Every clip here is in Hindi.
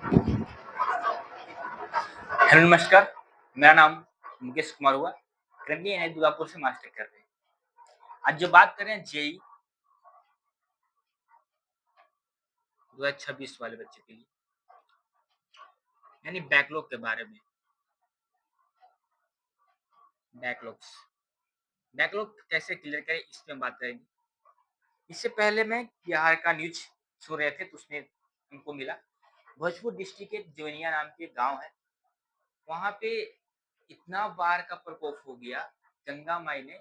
हेलो नमस्कार, मेरा नाम मुकेश कुमार हुआ। करंटली एनआईटी दुर्गापुर से मास्टर कर रहे हैं। आज जो बात कर रहे हैं जेईई 2026 वाले बच्चे के लिए, यानी बैकलॉग के बारे में। बैकलॉग्स बैकलॉग कैसे क्लियर करें, इस पे हम बात करेंगे। इससे पहले मैं बिहार का न्यूज सुन रहे थे, तो उसमें हमको मिला भोजपुर डिस्ट्रिक्ट के जोनिया नाम के गांव है। वहां पे इतना बाढ़ का प्रकोप हो गया, गंगा माई ने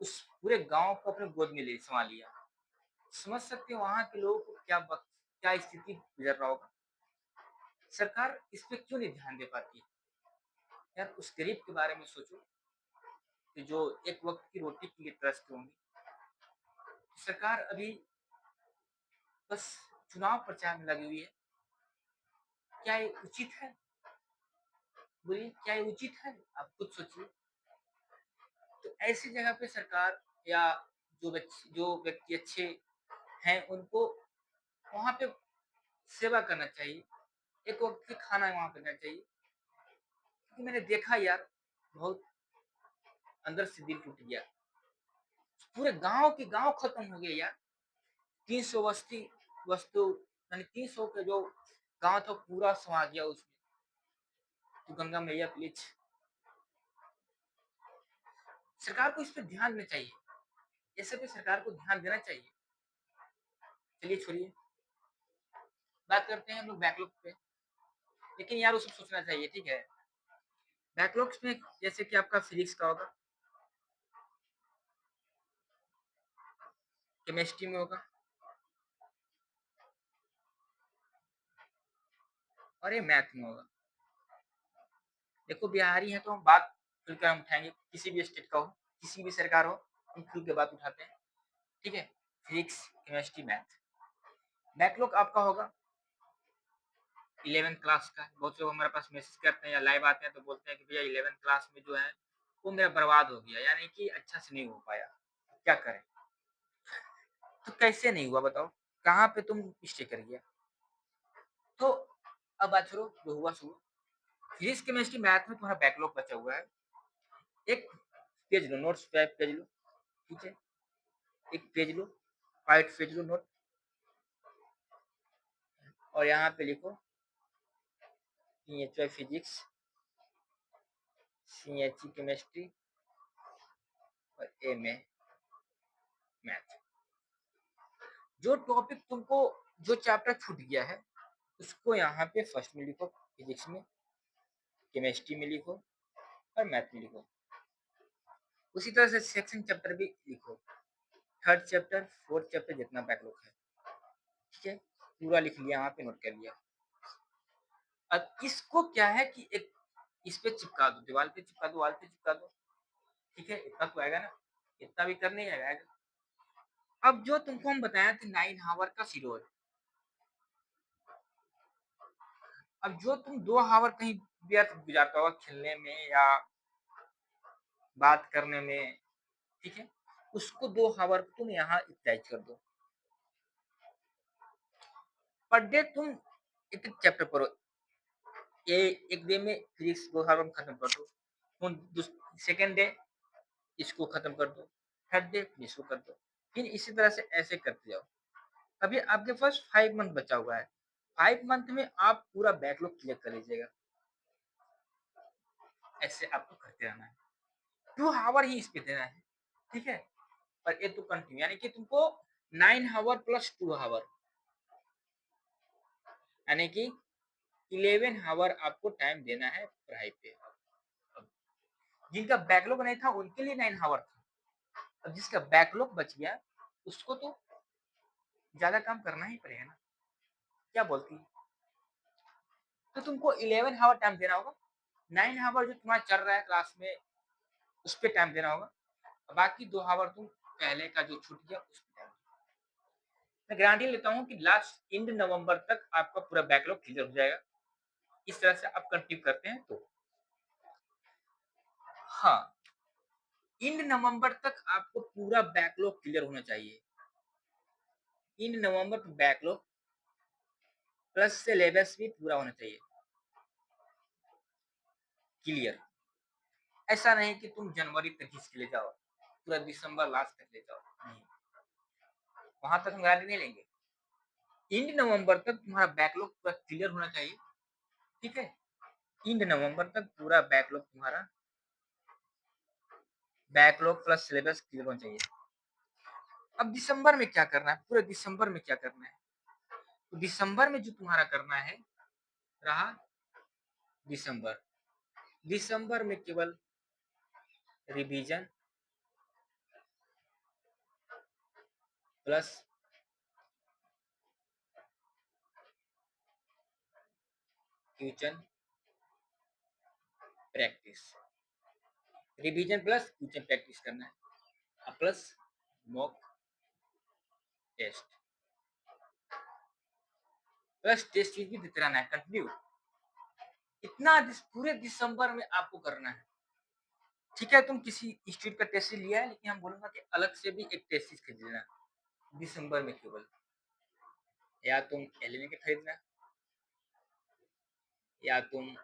उस पूरे गांव को अपने गोद में ले संभाल लिया। समझ सकते हैं वहां के लोगों को क्या स्थिति गुजर रहा होगा। सरकार इस पे क्यों नहीं ध्यान दे पाती है? यार, उस गरीब के बारे में सोचो कि जो एक वक्त की रोटी के लिए त्रस्त होंगे। सरकार अभी बस चुनाव प्रचार में लगी हुई है। क्या ये उचित है? बोलिए, क्या ये उचित है? आप खुद सोचिए। तो ऐसी जगह पे सरकार या जो व्यक्ति अच्छे हैं, उनको वहां पे सेवा करना चाहिए। एक वक्त की खाना वहां करना चाहिए। क्योंकि मैंने देखा यार, बहुत अंदर से दिल टूट गया। पूरे गांव के गांव खत्म हो गए यार। 300 वस्तु यानी 300 का जो गांव था पूरा समा गया उसमें। तो गंगा मैया प्लीज, सरकार को इस पर ध्यान देना चाहिए। ऐसे पे सरकार को ध्यान देना चाहिए। चलिए छोड़िए, बात करते हैं हम लोग बैकलॉग पे। लेकिन यार उसको सोचना चाहिए, ठीक है। बैकलॉग्स में जैसे कि आपका फिजिक्स का होगा, केमिस्ट्री में होगा, और ये मैथ में होगा। देखो, बिहारी है तो हम बात खुलकर हम उठाएंगे। किसी भी स्टेट का हो, किसी भी सरकार हो, हम खुल के बात उठाते हैं, ठीक है। Physics, chemistry, math. बैकलॉग आपका होगा 11th क्लास का। बहुत लोग हमारे पास मैसेज करते हैं या लाइव आते हैं तो बोलते हैं कि भैया 11th क्लास में जो है वो मेरा बर्बाद हो गया, यानी कि अच्छा से नहीं हो पाया। क्या करें? तो कैसे नहीं हुआ बताओ, कहाँ पे तुम मिस्टेक कर गया? तो अब बात करो, जो हुआ सो फिजिक्स, केमिस्ट्री, मैथ में तुम्हारा बैकलॉग बचा हुआ है। एक पेज लो, नोट्स पे पेज लो, ठीक है। एक पेज लो, व्हाइट पेज लो नोट, और यहाँ पे लिखो CHY फिजिक्स, CHE केमिस्ट्री और MA मैथ। जो टॉपिक तुमको, जो चैप्टर छूट गया है, उसको यहाँ पे फर्स्ट में लिखो, फिजिक्स में, केमिस्ट्री में लिखो और मैथ में लिखो। उसी तरह से सेक्शन चैप्टर भी लिखो, थर्ड चैप्टर, फोर्थ चैप्टर, जितना बैकलॉग है, ठीक है। पूरा लिख लिया, यहाँ पे नोट कर लिया। अब इसको क्या है कि एक इस पे चिपका दो, दीवार पे चिपका दो, वाल पे चिपका दो, ठीक है। इतना तो आएगा ना, इतना भी करने ही आएगा। अब जो तुमको हम बताया था 9 हावर का शिड्यूल, अब जो तुम 2 हावर कहीं व्यर्थ गुजारता होगा खेलने में या बात करने में, ठीक है, उसको 2 हावर तुम यहाँ यूटिलाइज कर दो। पर डे तुम एक एक चैप्टर पढ़ो। ये एक डे में फिजिक्स 2 हावर में खत्म कर दो, सेकेंड डे इसको खत्म कर दो, थर्ड डे इसको कर दो, फिर इसी तरह से ऐसे करते जाओ। अभी आपके पास 5 मंथ बचा हुआ है। 5 मंथ में आप पूरा बैकलॉग क्लियर कर लीजिएगा। ऐसे आपको करते रहना है, 2 हावर ही इस पे देना है, ठीक है। और ये तो कंटिन्यू, यानी कि तुमको 9 हावर प्लस 2 हावर, यानी कि 11 हावर आपको टाइम देना है पढ़ाई पे। जिनका बैकलॉग नहीं था उनके लिए 9 हावर था। अब जिसका बैकलॉग बच गया उसको तो ज्यादा काम करना ही पड़ेगा ना। क्या बोलती है? तो तुमको 11 हावर टाइम देना होगा। 9 हावर जो तुम्हारा चल रहा है क्लास में उस पर टाइम देना होगा। बाकी 2 हावर तुम पहले का जो छूट गया उस पर टाइम। मैं गारंटी लेता हूँ कि लास्ट एंड नवंबर तक आपका पूरा बैकलॉग क्लियर हो जाएगा। इस तरह से आप कंटिन्यू करते हैं तो हाँ, एंड नवंबर तक आपको पूरा बैकलॉग क्लियर होना चाहिए। इन नवंबर बैकलॉग प्लस सिलेबस भी पूरा होना चाहिए, क्लियर। ऐसा नहीं कि तुम जनवरी तक खींच के ले जाओ, पूरा दिसंबर लास्ट तक ले जाओ, नहीं, वहां तक हम गारंटी नहीं लेंगे। इंड नवंबर तक तुम्हारा बैकलॉग पूरा क्लियर होना चाहिए, ठीक है। इंड नवंबर तक पूरा बैकलॉग तुम्हारा, बैकलॉग प्लस सिलेबस क्लियर होना चाहिए। अब दिसंबर में क्या करना है, पूरे दिसंबर में क्या करना है, तो दिसंबर में जो तुम्हारा करना है रहा, दिसंबर दिसंबर में केवल revision plus question practice, revision plus question practice करना है, plus mock test, plus test series भी देते रहना है कंटिन्यू। इतना पूरे दिसंबर में आपको करना है, ठीक है। तुम किसी इंस्टीट्यूट का टेस्ट सीरीज लिया है, लेकिन हम बोलूंगा कि अलग से भी एक टेस्ट सीरीज खरीद लेना दिसंबर में केवल, या तुम एलएनए के खरीदना, या तुम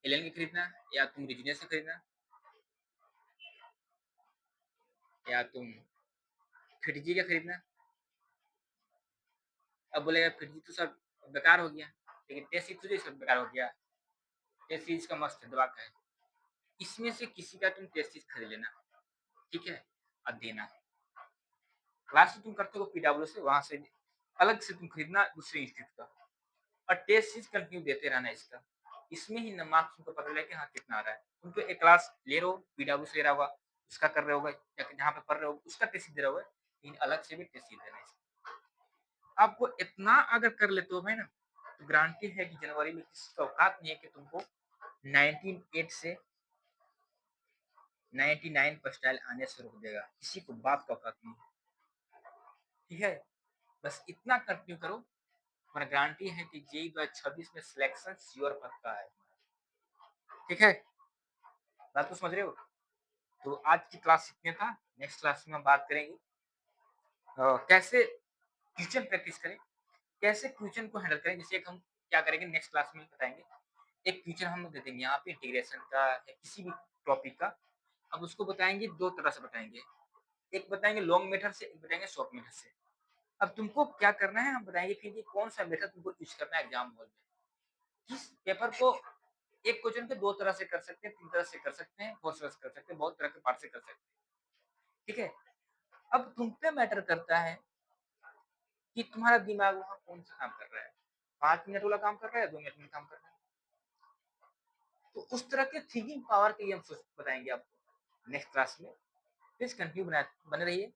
एलएन के खरीदना, या तुम रिजनेस से खरीदना, या तुम फिटजी का खरीदना। अब बोलेगा फिटजी तो सब बेकार हो गया, लेकिन टेस्ट सीरीज तुझे सब बेकार हो गया, टेस्ट सीरीज का मस्त दबा का है, इसमें से किसी का तुम टेस्ट सीरीज खरीद लेना, ठीक है। अब देना क्लास तुम करते हो पीडब्ल्यू से, वहां से अलग से तुम खरीदना दूसरे इंस्टीट्यूट का, और टेस्ट सीरीज कंटिन्यू देते रहना इसका, इसमें ही मार्क्स तुमको पता लगे कि हाँ कितना आ रहा है। तुम तो एक क्लास ले रहे हो, पीडब्ल्यू से ले रहा होगा, उसका कर रहे होगा, या जहाँ पे पढ़ रहे हो उसका टेस्ट दे रहा होगा, लेकिन अलग से भी टेस्ट देना है। आपको इतना अगर कर लेते हो भाई ना, तो गारंटी है कि जनवरी में किसी का औकात नहीं है कि तुमको 98 से 99 परसेंटाइल आने से रोक देगा, किसी को बात का औकात नहीं है, ठीक है। बस इतना कंटिन्यू करो, तुम्हारा गारंटी है कि जेई 2026 में सिलेक्शन श्योर पक्का है, ठीक है। बात तो समझ रहे हो। तो आज की क्लास इतने था, नेक्स्ट क्लास में हम बात करेंगे कैसे क्वेश्चन प्रैक्टिस करें, कैसे क्वेश्चन को हैंडल करें। जैसे हम क्या करेंगे नेक्स्ट क्लास में बताएंगे, एक क्वेश्चन हम दे देंगे यहाँ पे इंटीग्रेशन का या किसी भी टॉपिक का, अब उसको बताएंगे दो तरह से बताएंगे, एक बताएंगे लॉन्ग मेथड से, एक बताएंगे शॉर्ट मेथड से। अब तुमको क्या करना है हम बताएंगे कि कौन सा मेथड तुमको यूज करना है एग्जाम हॉल में, किस पेपर को एक क्वेश्चन को दो तरह से कर सकते हैं, तीन तरह से कर सकते हैं, बहुत तरह से कर सकते हैं, बहुत तरह के पार्ट से कर सकते हैं, ठीक है। अब तुम पे मैटर करता है कि तुम्हारा दिमाग वहां कौन सा काम कर रहा है, 5 मिनट वाला काम कर रहा है, 2 मिनट में काम कर रहा है, तो उस तरह के थिंकिंग पावर के लिए हम बताएंगे आपको नेक्स्ट क्लास में। प्लीज कंटिन्यू बने रहिए।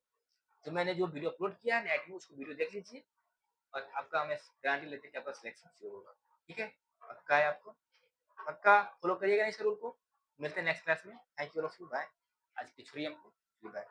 तो मैंने जो वीडियो अपलोड किया है नेट में, उसको वीडियो देख लीजिए, और आपका हमें गारंटी लेते हैं कि आपका सिलेक्शन श्योर होगा, ठीक है। पक्का है आपको, पक्का फॉलो करिएगा इस रूल को। मिलते हैं नेक्स्ट क्लास में। Thank you all of you, bye. आज की छोड़िए हमको, बाय।